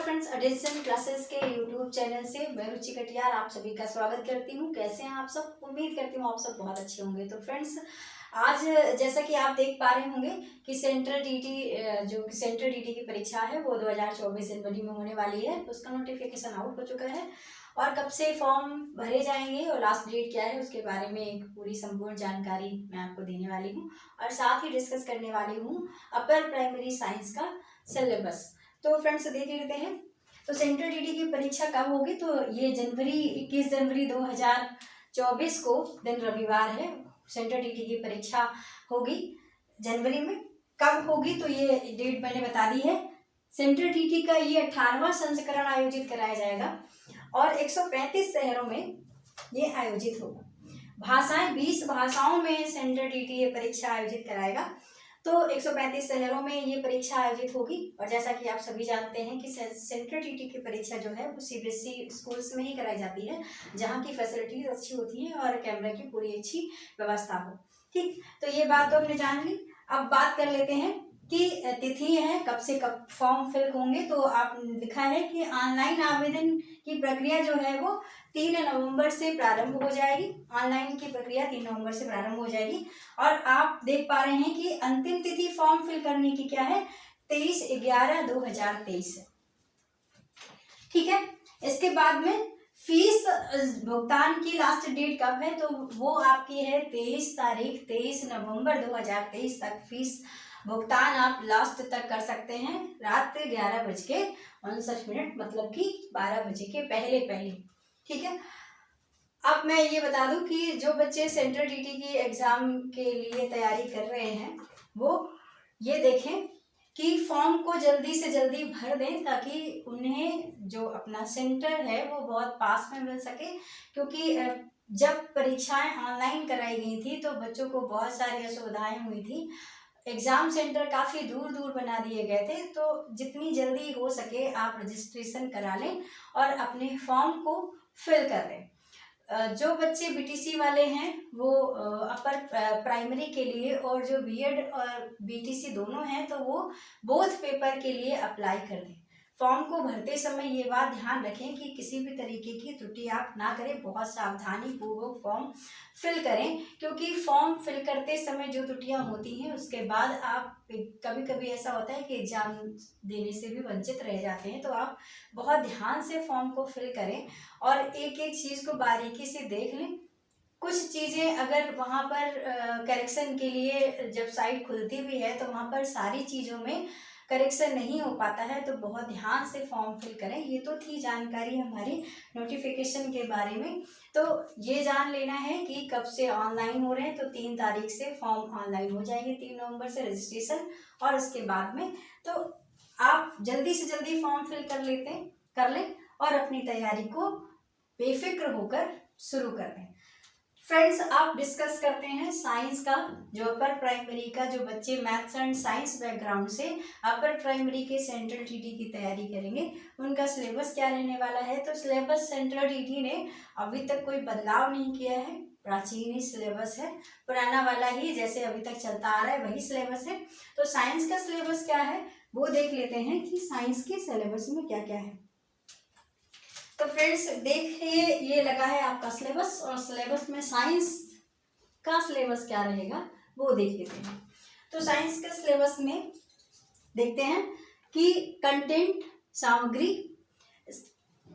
Friends, addition classes के YouTube channel से मैं रुचि कटियार आप सभी का स्वागत करती हूँ। कैसे हैं आप सब? उम्मीद करती हूँ आप सब बहुत अच्छे होंगे। तो फ्रेंड्स, आज जैसा कि आप देख पा रहे होंगे कि सेंट्रल डीटी की परीक्षा है वो 2024 जनवरी में होने वाली है। उसका नोटिफिकेशन आउट हो चुका है और कब से फॉर्म भरे जाएंगे और लास्ट डेट क्या है उसके बारे में एक पूरी संपूर्ण जानकारी मैं आपको देने वाली हूँ और साथ ही डिस्कस करने वाली हूँ अपर प्राइमरी साइंस का सिलेबस। तो फ्रेंड्स, देख लेते हैं तो सेंट्रल डीटी की परीक्षा कब होगी। तो ये 21 जनवरी 2024 को दिन रविवार है। सेंट्रल डीटी की परीक्षा होगी जनवरी में। कब होगी तो ये डेट मैंने बता दी है। सेंट्रल डीटी का ये 18वां संस्करण आयोजित कराया जाएगा और 135 शहरों में ये आयोजित होगा। भाषाएं 20 भाषाओं में सेंट्रल डीटी ये परीक्षा आयोजित कराएगा। तो 135 शहरों में ये परीक्षा आयोजित होगी और जैसा कि आप सभी जानते हैं कि सेंट्रल डीटी की परीक्षा जो है वो सीबीएसई स्कूल्स में ही कराई जाती है, जहाँ की फैसिलिटीज अच्छी होती हैं और कैमरे की पूरी अच्छी व्यवस्था हो। ठीक, तो ये बात तो हमने जान ली। अब बात कर लेते हैं कि तिथि है कब से कब फॉर्म फिल होंगे। तो आप लिखा है कि ऑनलाइन आवेदन की प्रक्रिया जो है वो 3 नवंबर से प्रारंभ हो जाएगी। ऑनलाइन की प्रक्रिया 3 नवंबर से प्रारंभ हो जाएगी और आप देख पा रहे हैं कि अंतिम तिथि फॉर्म फिल करने की क्या है, 23/11/2023 है। ठीक है, इसके बाद में फीस भुगतान की लास्ट डेट कब है तो वो आपकी है 23 नवंबर 2023 तक फीस भुगतान आप लास्ट तक कर सकते हैं, रात 11:59, मतलब कि 12 बजे के पहले। ठीक है, अब मैं ये बता दूं कि जो बच्चे सेंट्रल डीटी की एग्जाम के लिए तैयारी कर रहे हैं वो ये देखें कि फॉर्म को जल्दी से जल्दी भर दें ताकि उन्हें जो अपना सेंटर है वो बहुत पास में मिल सके। क्योंकि जब परीक्षाएं ऑनलाइन कराई गई थी तो बच्चों को बहुत सारी असुविधाएं हुई थी। एग्ज़ाम सेंटर काफ़ी दूर दूर बना दिए गए थे। तो जितनी जल्दी हो सके आप रजिस्ट्रेशन करा लें और अपने फॉर्म को फिल कर लें। जो बच्चे बीटीसी वाले हैं वो अपर प्राइमरी के लिए और जो बीएड और बीटीसी दोनों हैं तो वो बोथ पेपर के लिए अप्लाई कर दें। फॉर्म को भरते समय ये बात ध्यान रखें कि किसी भी तरीके की त्रुटि आप ना करें, बहुत सावधानी पूर्वक फॉर्म फिल करें। क्योंकि फॉर्म फिल करते समय जो त्रुटियां होती हैं उसके बाद आप कभी कभी ऐसा होता है कि एग्जाम देने से भी वंचित रह जाते हैं। तो आप बहुत ध्यान से फॉर्म को फिल करें और एक एक चीज़ को बारीकी से देख लें। कुछ चीज़ें अगर वहाँ पर करेक्शन के लिए जब साइट खुलती भी है तो वहाँ पर सारी चीज़ों में करेक्शन नहीं हो पाता है, तो बहुत ध्यान से फॉर्म फिल करें। ये तो थी जानकारी हमारी नोटिफिकेशन के बारे में। तो ये जान लेना है कि कब से ऑनलाइन हो रहे हैं। तो 3 तारीख से फॉर्म ऑनलाइन हो जाएंगे, 3 नवंबर से रजिस्ट्रेशन और उसके बाद में तो आप जल्दी से जल्दी फॉर्म फिल कर लें और अपनी तैयारी को बेफिक्र होकर शुरू कर लें। फ्रेंड्स, आप डिस्कस करते हैं साइंस का। जो अपर प्राइमरी का जो बच्चे मैथ्स एंड साइंस बैकग्राउंड से अपर प्राइमरी के सेंट्रल डीटी की तैयारी करेंगे उनका सिलेबस क्या रहने वाला है। तो सिलेबस सेंट्रल डीटी ने अभी तक कोई बदलाव नहीं किया है, प्राचीन ही सिलेबस है, पुराना वाला ही जैसे अभी तक चलता आ रहा है वही सिलेबस है। तो साइंस का सिलेबस क्या है वो देख लेते हैं कि साइंस के सिलेबस में क्या क्या है। तो फ्रेंड्स देखिए, ये लगा है आपका सिलेबस और सिलेबस में साइंस का सिलेबस क्या रहेगा वो देख लेते हैं। तो साइंस के सिलेबस में देखते हैं कि कंटेंट सामग्री,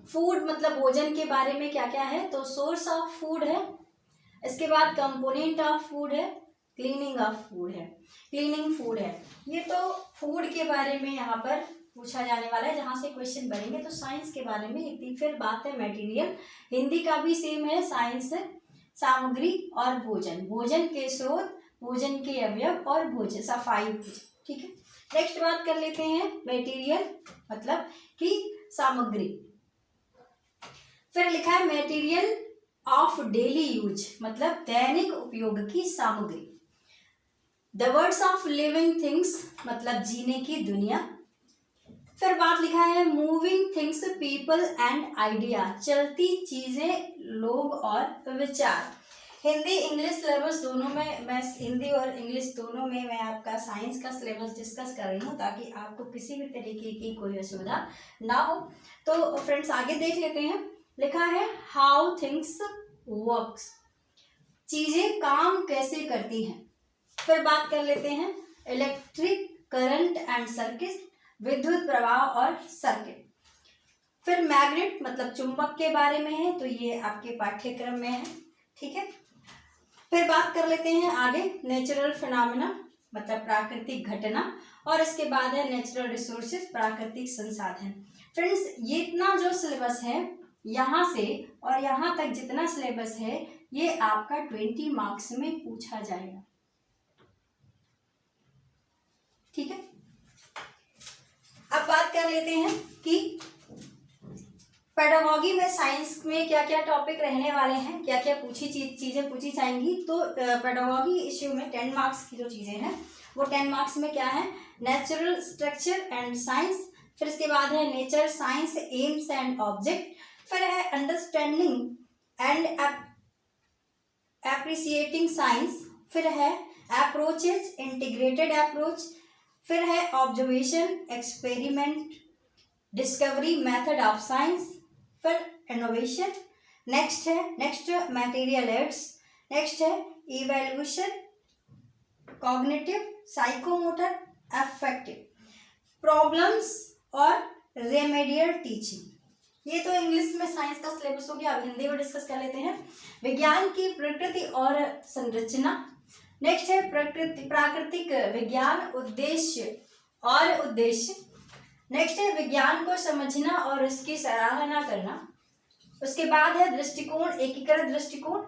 फूड मतलब भोजन के बारे में क्या क्या है। तो सोर्स ऑफ फूड है, इसके बाद कंपोनेंट ऑफ फूड है, क्लीनिंग ऑफ फूड है, क्लीनिंग फूड है। ये तो फूड के बारे में यहाँ पर पूछा जाने वाला है जहाँ से क्वेश्चन बनेंगे। तो साइंस के बारे में इतनी फिर बात है मटेरियल, हिंदी का भी सेम है। साइंस सामग्री और भोजन, भोजन के स्रोत, भोजन के अवयव और भोजन सफाई। ठीक है, नेक्स्ट बात कर लेते हैं मटेरियल मतलब कि सामग्री। फिर लिखा है मटेरियल ऑफ डेली यूज मतलब दैनिक उपयोग की सामग्री। The words of living things मतलब जीने की दुनिया। फिर बात लिखा है moving things people and idea, चलती चीजें, लोग और विचार। हिंदी इंग्लिश सिलेबस दोनों में, मैं हिंदी और इंग्लिश दोनों में मैं आपका साइंस का सिलेबस डिस्कस कर रही हूँ ताकि आपको किसी भी तरीके की कोई असुविधा ना हो। तो फ्रेंड्स आगे देख लेते हैं। लिखा है हाउ थिंग्स वर्क्स, चीजें काम कैसे करती हैं। फिर बात कर लेते हैं इलेक्ट्रिक करंट एंड सर्किट, विद्युत प्रवाह और सर्किट। फिर मैग्नेट मतलब चुंबक के बारे में है, तो ये आपके पाठ्यक्रम में है, ठीक है। फिर बात कर लेते हैं आगे नेचुरल फिनोमेना मतलब प्राकृतिक घटना, और इसके बाद है नेचुरल रिसोर्सेज प्राकृतिक संसाधन। फ्रेंड्स ये इतना जो सिलेबस है यहाँ से और यहाँ तक जितना सिलेबस है ये आपका 20 मार्क्स में पूछा जाएगा, ठीक है। अब बात कर लेते हैं कि पेडागॉजी में साइंस में क्या क्या टॉपिक रहने वाले हैं, क्या क्या चीजें पूछी जाएंगी। तो पेडागॉजी इश्यू में 10 मार्क्स की जो चीजें हैं वो 10 मार्क्स में क्या है, नेचुरल स्ट्रक्चर एंड साइंस, फिर इसके बाद है nature science AIIMS and object, फिर है अंडरस्टैंडिंग एंड एप्रिसिएटिंग साइंस, फिर है अप्रोचेज इंटीग्रेटेड अप्रोच, फिर है observation experiment discovery method of science, फिर innovation, next material aids, next है evaluation cognitive psychomotor affective problems और रेमेडियल टीचिंग। ये तो इंग्लिश में साइंस का सिलेबस हो गया। अब हिंदी में डिस्कस कर लेते हैं। विज्ञान की प्रकृति और संरचना, नेक्स्ट है प्राकृतिक विज्ञान उद्देश्य और उद्देश्य, नेक्स्ट है विज्ञान को समझना और उसकी सराहना करना, उसके बाद है दृष्टिकोण एकीकृत दृष्टिकोण,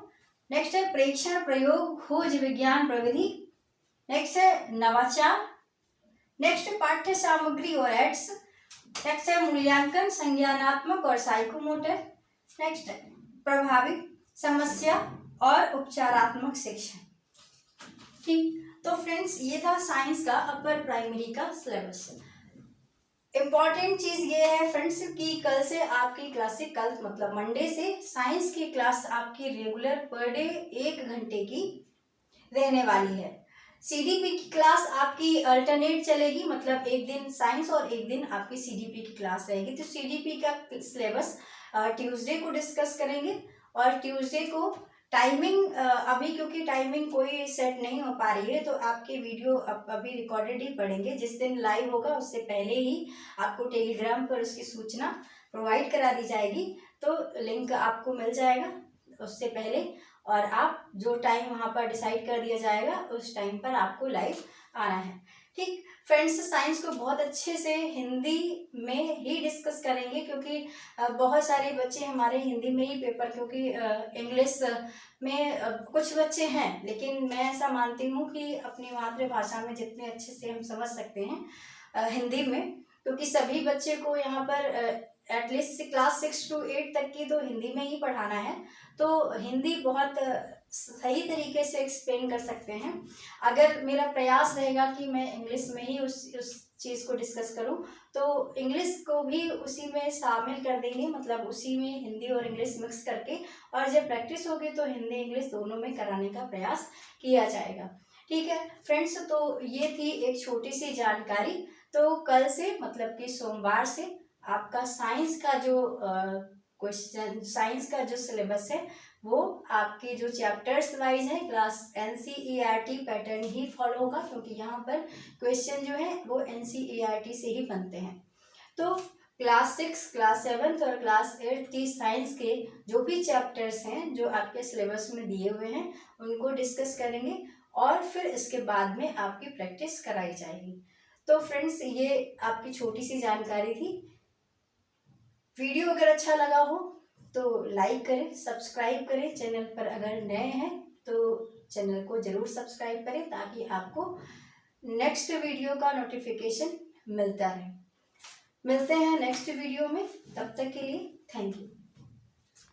नेक्स्ट है प्रेक्षण प्रयोग खोज विज्ञान प्रविधि, नेक्स्ट है नवाचार, नेक्स्ट पाठ्य सामग्री और एड्स, नेक्स्ट है मूल्यांकन संज्ञानात्मक और साइकोमोटर, नेक्स्ट है प्रभावी समस्या और उपचारात्मक शिक्षा। ठीक, तो फ्रेंड्स ये था साइंस का अपर प्राइमरी का सिलेबस। इम्पॉर्टेंट चीज ये है फ्रेंड्स कि कल से आपकी क्लासें, कल मतलब मंडे से साइंस की क्लास आपकी रेगुलर पर डे 1 घंटे की रहने वाली है। सीडीपी की क्लास आपकी अल्टरनेट चलेगी, मतलब एक दिन साइंस और एक दिन आपकी सीडीपी की क्लास रहेगी। तो सीडीपी का सिलेबस ट्यूसडे को डिस्कस करेंगे, और ट्यूसडे को टाइमिंग अभी क्योंकि टाइमिंग कोई सेट नहीं हो पा रही है तो आपके वीडियो अभी रिकॉर्डेड ही पड़ेंगे। जिस दिन लाइव होगा उससे पहले ही आपको टेलीग्राम पर उसकी सूचना प्रोवाइड करा दी जाएगी, तो लिंक आपको मिल जाएगा उससे पहले, और आप जो टाइम वहाँ पर डिसाइड कर दिया जाएगा उस टाइम पर आपको लाइव आना है। ठीक फ्रेंड्स, साइंस को बहुत अच्छे से हिंदी में ही डिस्कस करेंगे क्योंकि बहुत सारे बच्चे हमारे हिंदी में ही पेपर, क्योंकि इंग्लिश में कुछ बच्चे हैं, लेकिन मैं ऐसा मानती हूँ कि अपनी मातृभाषा में जितने अच्छे से हम समझ सकते हैं हिंदी में, क्योंकि सभी बच्चे को यहाँ पर एटलीस्ट क्लास 6 to 8 तक की तो हिंदी में ही पढ़ाना है, तो हिंदी बहुत सही तरीके से एक्सप्लेन कर सकते हैं। अगर मेरा प्रयास रहेगा कि मैं इंग्लिश में ही उस चीज़ को डिस्कस करूं, तो इंग्लिश को भी उसी में शामिल कर देंगे, मतलब उसी में हिंदी और इंग्लिश मिक्स करके, और जब प्रैक्टिस होगी तो हिंदी इंग्लिश दोनों में कराने का प्रयास किया जाएगा। ठीक है फ्रेंड्स, तो ये थी एक छोटी सी जानकारी। तो कल से मतलब कि सोमवार से आपका साइंस का जो क्वेश्चन, साइंस का जो सिलेबस है वो आपके जो चैप्टर्स वाइज है क्लास NCERT पैटर्न ही फॉलो होगा, क्योंकि यहाँ पर क्वेश्चन जो है वो NCERT से ही बनते हैं। तो क्लास 6, क्लास 7 और क्लास 8 की साइंस के जो भी चैप्टर्स हैं जो आपके सिलेबस में दिए हुए हैं उनको डिस्कस करेंगे, और फिर इसके बाद में आपकी प्रैक्टिस कराई जाएगी। तो फ्रेंड्स ये आपकी छोटी सी जानकारी थी। वीडियो अगर अच्छा लगा हो तो लाइक करें, सब्सक्राइब करें। चैनल पर अगर नए हैं तो चैनल को ज़रूर सब्सक्राइब करें ताकि आपको नेक्स्ट वीडियो का नोटिफिकेशन मिलता रहे। मिलते हैं नेक्स्ट वीडियो में, तब तक के लिए थैंक यू।